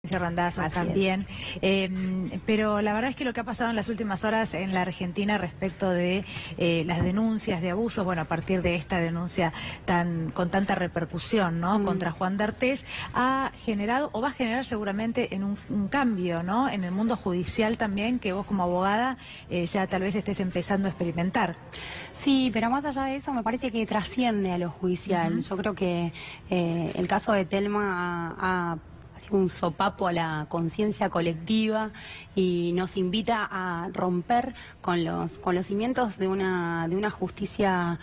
Randazzo también, pero la verdad es que lo que ha pasado en las últimas horas en la Argentina respecto de las denuncias de abusos, bueno, a partir de esta denuncia con tanta repercusión, ¿no? Contra Juan D'Artés, ha generado o va a generar seguramente en un cambio, ¿no? En el mundo judicial también, que vos como abogada ya tal vez estés empezando a experimentar. Sí, pero más allá de eso me parece que trasciende a lo judicial. Yo creo que el caso de Telma ha sido un sopapo a la conciencia colectiva y nos invita a romper con los cimientos de una justicia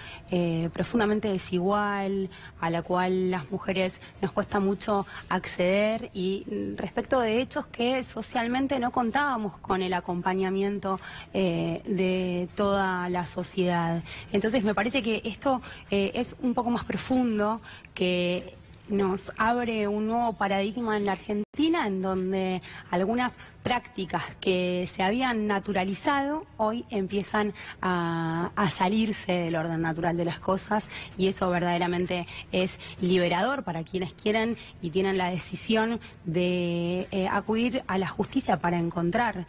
profundamente desigual, a la cual las mujeres nos cuesta mucho acceder, y respecto de hechos que socialmente no contábamos con el acompañamiento de toda la sociedad. Entonces me parece que esto es un poco más profundo, que nos abre un nuevo paradigma en la Argentina, en donde algunas prácticas que se habían naturalizado hoy empiezan a salirse del orden natural de las cosas, y eso verdaderamente es liberador para quienes quieren y tienen la decisión de acudir a la justicia para encontrar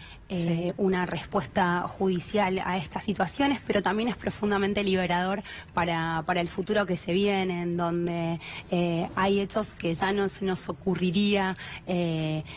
una respuesta judicial a estas situaciones, pero también es profundamente liberador para el futuro que se viene, en donde hay hechos que ya no se nos ocurriría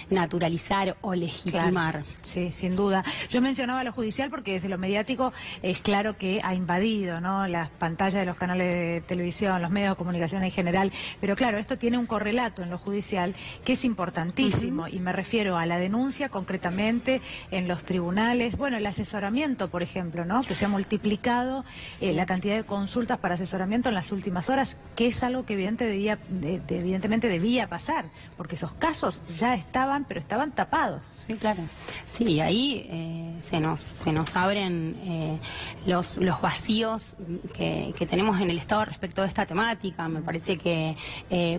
naturalizar o legitimar. Claro. Sí, sin duda. Yo mencionaba lo judicial porque desde lo mediático es claro que ha invadido, ¿no?, las pantallas de los canales de televisión, los medios de comunicación en general, pero claro, esto tiene un correlato en lo judicial que es importantísimo, y me refiero a la denuncia concretamente en los tribunales, bueno, el asesoramiento, por ejemplo, ¿no?, que se ha multiplicado la cantidad de consultas para asesoramiento en las últimas horas, que es algo que evidentemente debía pasar, porque esos casos ya estaban, pero estaban tapados. Sí, claro. Sí, ahí se nos abren los vacíos que tenemos en el Estado respecto de esta temática. Me parece que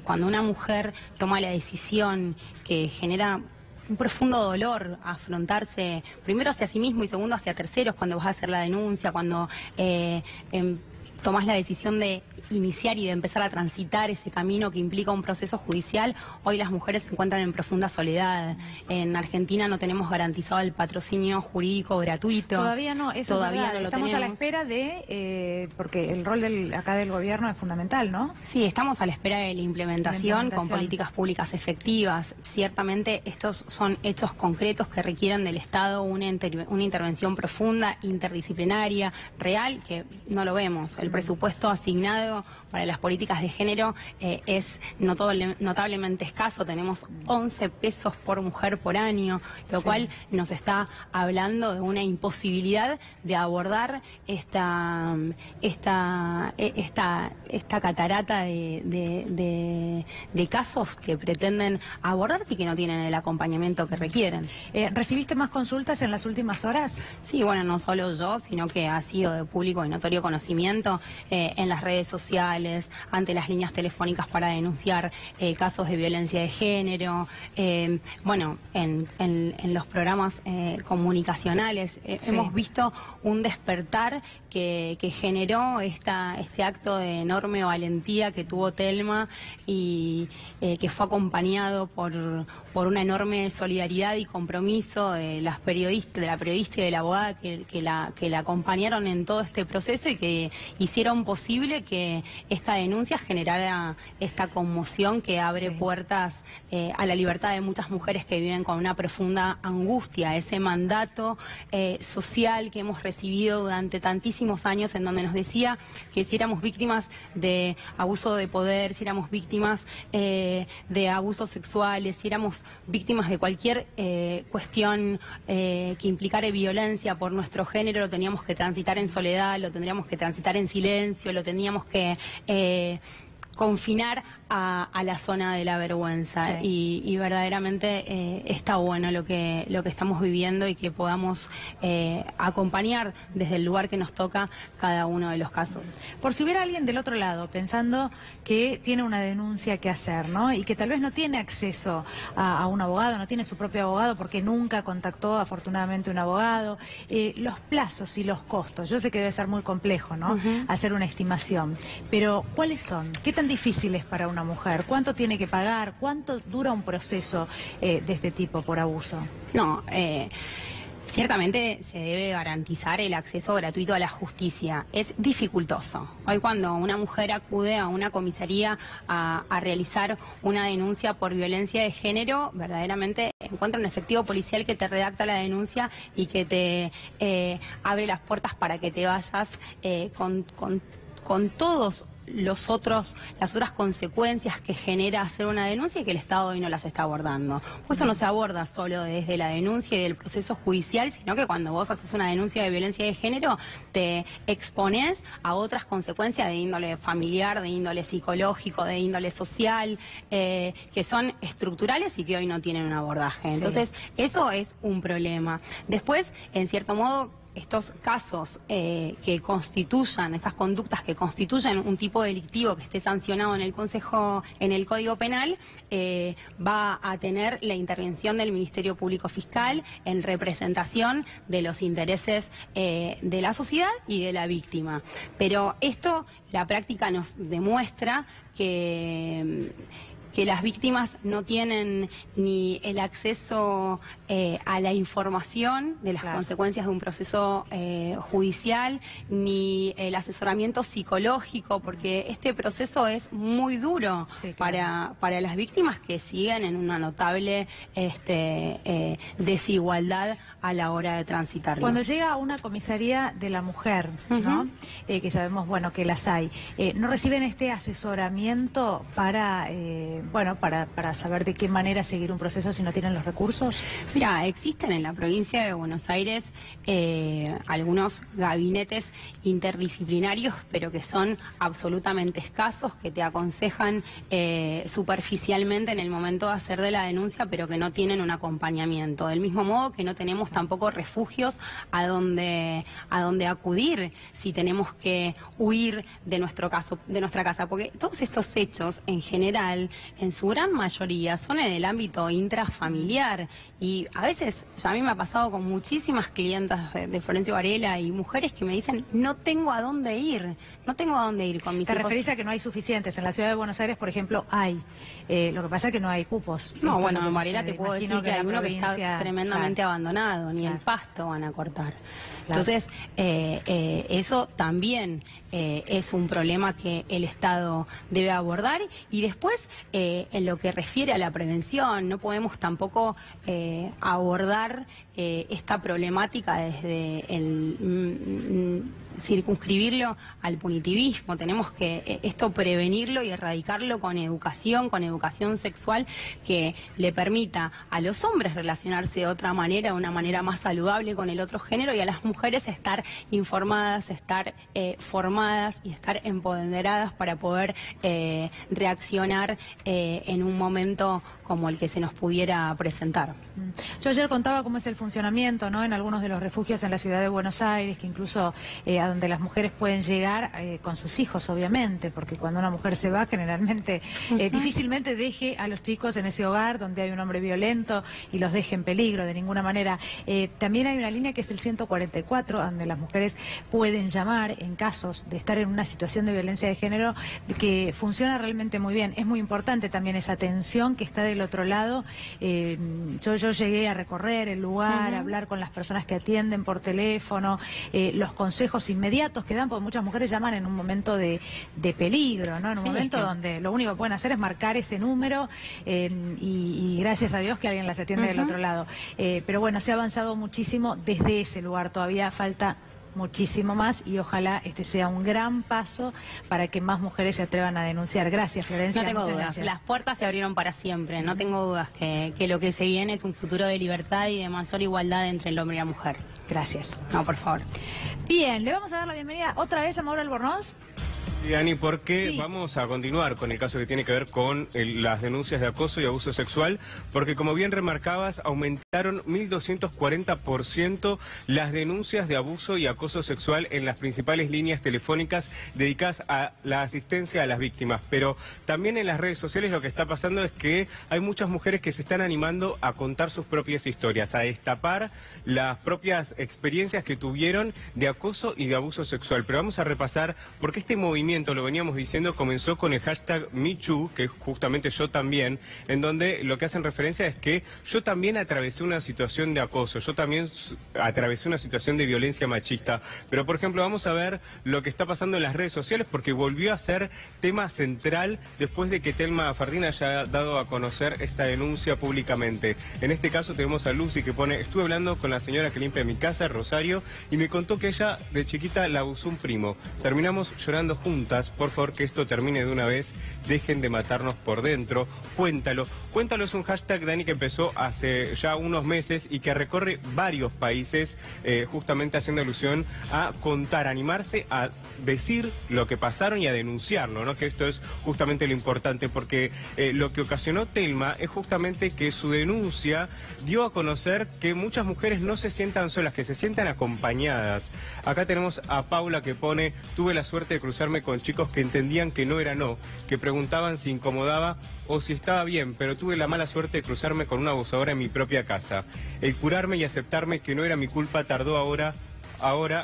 cuando una mujer toma la decisión que genera un profundo dolor afrontarse primero hacia sí mismo y segundo hacia terceros, cuando vas a hacer la denuncia, cuando tomás la decisión de iniciar y de empezar a transitar ese camino que implica un proceso judicial, hoy las mujeres se encuentran en profunda soledad. En Argentina no tenemos garantizado el patrocinio jurídico gratuito. Todavía no, eso todavía no lo estamos tenemos. A la espera de, porque el rol acá del gobierno es fundamental, ¿no? Sí, estamos a la espera de la implementación con políticas públicas efectivas. Ciertamente estos son hechos concretos que requieren del Estado una intervención profunda, interdisciplinaria, real, que no lo vemos. El presupuesto asignado para las políticas de género es notablemente escaso. Tenemos 11 pesos por mujer por año, lo cual nos está hablando de una imposibilidad de abordar esta catarata de casos que pretenden abordarse y que no tienen el acompañamiento que requieren. ¿Recibiste más consultas en las últimas horas? Sí, bueno, no solo yo, sino que ha sido de público y notorio conocimiento en las redes sociales, ante las líneas telefónicas para denunciar casos de violencia de género, bueno, en los programas comunicacionales. Hemos visto un despertar que generó este acto de enorme valentía que tuvo Telma, y que fue acompañado por una enorme solidaridad y compromiso de la periodista y de la abogada que la acompañaron en todo este proceso, y que hicieron posible que esta denuncia generara esta conmoción que abre puertas a la libertad de muchas mujeres que viven con una profunda angustia. Ese mandato social que hemos recibido durante tantísimos años, en donde nos decía que si éramos víctimas de abuso de poder, si éramos víctimas de abusos sexuales, si éramos víctimas de cualquier cuestión que implicara violencia por nuestro género, lo teníamos que transitar en soledad, lo tendríamos que transitar en silencio, lo teníamos que confinar a la zona de la vergüenza. Y verdaderamente está bueno lo que estamos viviendo, y que podamos acompañar desde el lugar que nos toca cada uno de los casos. Por si hubiera alguien del otro lado pensando que tiene una denuncia que hacer, ¿no?, y que tal vez no tiene acceso a un abogado, no tiene su propio abogado porque nunca contactó afortunadamente un abogado, los plazos y los costos, yo sé que debe ser muy complejo, ¿no?, hacer una estimación, pero ¿cuáles son? ¿Qué tan difícil es para un una mujer? ¿Cuánto tiene que pagar? ¿Cuánto dura un proceso de este tipo por abuso? No, ciertamente se debe garantizar el acceso gratuito a la justicia. Es dificultoso. Hoy cuando una mujer acude a una comisaría a realizar una denuncia por violencia de género, verdaderamente encuentra un efectivo policial que te redacta la denuncia y que te abre las puertas para que te vayas con todos las otras consecuencias que genera hacer una denuncia y que el Estado hoy no las está abordando. Pues eso no se aborda solo desde la denuncia y del proceso judicial, sino que cuando vos haces una denuncia de violencia de género, te expones a otras consecuencias de índole familiar, de índole psicológico, de índole social, que son estructurales y que hoy no tienen un abordaje. Entonces, eso es un problema. Después, en cierto modo, estos casos que constituyan, esas conductas que constituyan un tipo delictivo que esté sancionado en el Código Penal, va a tener la intervención del Ministerio Público Fiscal en representación de los intereses de la sociedad y de la víctima. Pero esto, la práctica nos demuestra que las víctimas no tienen ni el acceso a la información de las consecuencias de un proceso judicial, ni el asesoramiento psicológico, porque este proceso es muy duro para las víctimas que siguen en una notable desigualdad a la hora de transitarlo. Cuando llega a una comisaría de la mujer, ¿no? Que sabemos, bueno, que las hay, ¿no reciben este asesoramiento para saber de qué manera seguir un proceso si no tienen los recursos? Mira, existen en la provincia de Buenos Aires algunos gabinetes interdisciplinarios, pero que son absolutamente escasos, que te aconsejan superficialmente en el momento de hacer de la denuncia, pero que no tienen un acompañamiento. Del mismo modo que no tenemos tampoco refugios a donde acudir si tenemos que huir de nuestra casa, porque todos estos hechos en general, en su gran mayoría, son en el ámbito intrafamiliar, y a veces, a mí me ha pasado con muchísimas clientas de Florencio Varela y mujeres que me dicen, no tengo a dónde ir con mis hijos. ¿Te referís a que no hay suficientes? En la ciudad de Buenos Aires, por ejemplo, hay. Lo que pasa es que no hay cupos. No, bueno, en Varela te puedo decir que hay uno que está tremendamente abandonado, ni el pasto van a cortar. Entonces, eso también es un problema que el Estado debe abordar. Y después, en lo que refiere a la prevención, no podemos tampoco abordar esta problemática desde circunscribirlo al punitivismo. Tenemos que esto prevenirlo y erradicarlo con educación sexual que le permita a los hombres relacionarse de otra manera, de una manera más saludable con el otro género, y a las mujeres estar informadas, estar formadas y estar empoderadas para poder reaccionar en un momento como el que se nos pudiera presentar. Yo ayer contaba cómo es el funcionamiento, ¿no?, en algunos de los refugios en la ciudad de Buenos Aires, que incluso a donde las mujeres pueden llegar con sus hijos, obviamente, porque cuando una mujer se va, generalmente difícilmente deje a los chicos en ese hogar donde hay un hombre violento y los deje en peligro de ninguna manera. También hay una línea que es el 144, donde las mujeres pueden llamar en casos de estar en una situación de violencia de género, que funciona realmente muy bien. Es muy importante también esa atención que está del otro lado. Yo llegué a recorrer el lugar, a hablar con las personas que atienden por teléfono, los consejos inmediatos que dan, porque muchas mujeres llaman en un momento de peligro, ¿no? En un momento donde lo único que pueden hacer es marcar ese número y gracias a Dios que alguien las atiende del otro lado. Pero bueno, se ha avanzado muchísimo desde ese lugar, todavía falta muchísimo más y ojalá este sea un gran paso para que más mujeres se atrevan a denunciar. Gracias, Florencia. No tengo dudas, las puertas se abrieron para siempre, no tengo dudas que lo que se viene es un futuro de libertad y de mayor igualdad entre el hombre y la mujer. Gracias. No, por favor. Bien, le vamos a dar la bienvenida otra vez a Mauro Albornoz. Y Ani, porque vamos a continuar con el caso que tiene que ver con las denuncias de acoso y abuso sexual, porque como bien remarcabas, aumentaron 1.240% las denuncias de abuso y acoso sexual en las principales líneas telefónicas dedicadas a la asistencia a las víctimas. Pero también en las redes sociales lo que está pasando es que hay muchas mujeres que se están animando a contar sus propias historias, a destapar las propias experiencias que tuvieron de acoso y de abuso sexual. Pero vamos a repasar porque este movimiento movimiento, lo veníamos diciendo, comenzó con el hashtag #MeToo, que es justamente yo también, en donde lo que hacen referencia es que yo también atravesé una situación de acoso, yo también atravesé una situación de violencia machista. Pero, por ejemplo, vamos a ver lo que está pasando en las redes sociales, porque volvió a ser tema central después de que Telma Fardín haya dado a conocer esta denuncia públicamente. En este caso tenemos a Lucy, que pone: estuve hablando con la señora que limpia mi casa, Rosario, y me contó que ella de chiquita la abusó un primo. Terminamos llorando juntas. Por favor, que esto termine de una vez. Dejen de matarnos por dentro. Cuéntalo. Cuéntalo es un hashtag, Dani, que empezó hace ya unos meses y que recorre varios países, justamente haciendo alusión a contar, animarse a decir lo que pasaron y a denunciarlo, ¿no? Que esto es justamente lo importante, porque lo que ocasionó Telma es justamente que su denuncia dio a conocer que muchas mujeres no se sientan solas, que se sientan acompañadas. Acá tenemos a Paula, que pone: tuve la suerte de cruzarme con chicos que entendían que no era no, que preguntaban si incomodaba o si estaba bien, pero tuve la mala suerte de cruzarme con una abusadora en mi propia casa. El curarme y aceptarme que no era mi culpa tardó ahora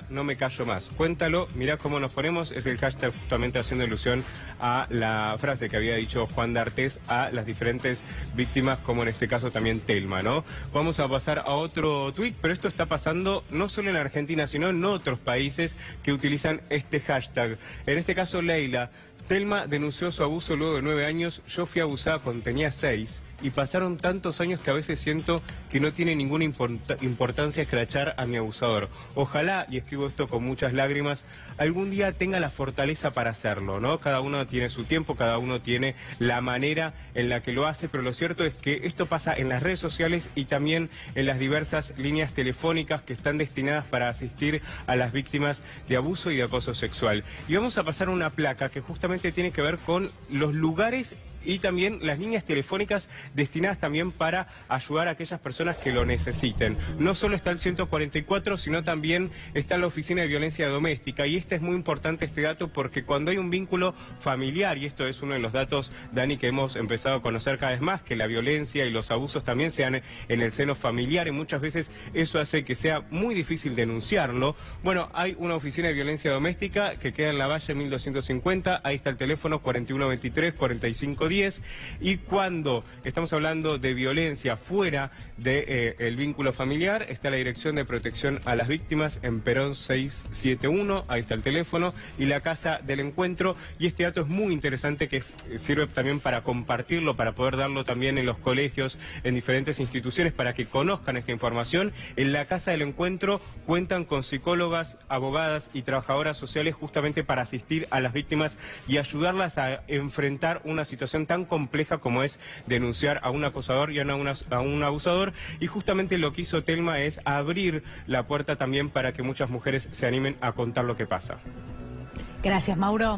no me callo más. Cuéntalo, mirá cómo nos ponemos. Es el hashtag justamente haciendo alusión a la frase que había dicho Juan D'Artés a las diferentes víctimas, como en este caso también Telma, ¿no? Vamos a pasar a otro tuit, pero esto está pasando no solo en Argentina, sino en otros países que utilizan este hashtag. En este caso, Leila: Telma denunció su abuso luego de 9 años. Yo fui abusada cuando tenía 6. Y pasaron tantos años que a veces siento que no tiene ninguna importancia escrachar a mi abusador. Ojalá, y escribo esto con muchas lágrimas, algún día tenga la fortaleza para hacerlo, ¿no? Cada uno tiene su tiempo, cada uno tiene la manera en la que lo hace, pero lo cierto es que esto pasa en las redes sociales y también en las diversas líneas telefónicas que están destinadas para asistir a las víctimas de abuso y de acoso sexual. Y vamos a pasar una placa que justamente tiene que ver con los lugares y también las líneas telefónicas destinadas también para ayudar a aquellas personas que lo necesiten. No solo está el 144, sino también está la Oficina de Violencia Doméstica. Y es muy importante este dato, porque cuando hay un vínculo familiar, y esto es uno de los datos, Dani, que hemos empezado a conocer cada vez más, que la violencia y los abusos también sean en el seno familiar, y muchas veces eso hace que sea muy difícil denunciarlo. Bueno, hay una Oficina de Violencia Doméstica que queda en la Valle 1250, ahí está el teléfono 4123-4510, y cuando estamos hablando de violencia fuera del vínculo familiar, está la Dirección de Protección a las Víctimas en Perón 671, ahí está el teléfono, y la Casa del Encuentro. Y este dato es muy interesante, que sirve también para compartirlo, para poder darlo también en los colegios, en diferentes instituciones, para que conozcan esta información. En la Casa del Encuentro cuentan con psicólogas, abogadas y trabajadoras sociales justamente para asistir a las víctimas y ayudarlas a enfrentar una situación tan compleja como es denunciar a un acosador y a un abusador. Y justamente lo que hizo Telma es abrir la puerta también para que muchas mujeres se animen a contar lo que pasa. Gracias, Mauro.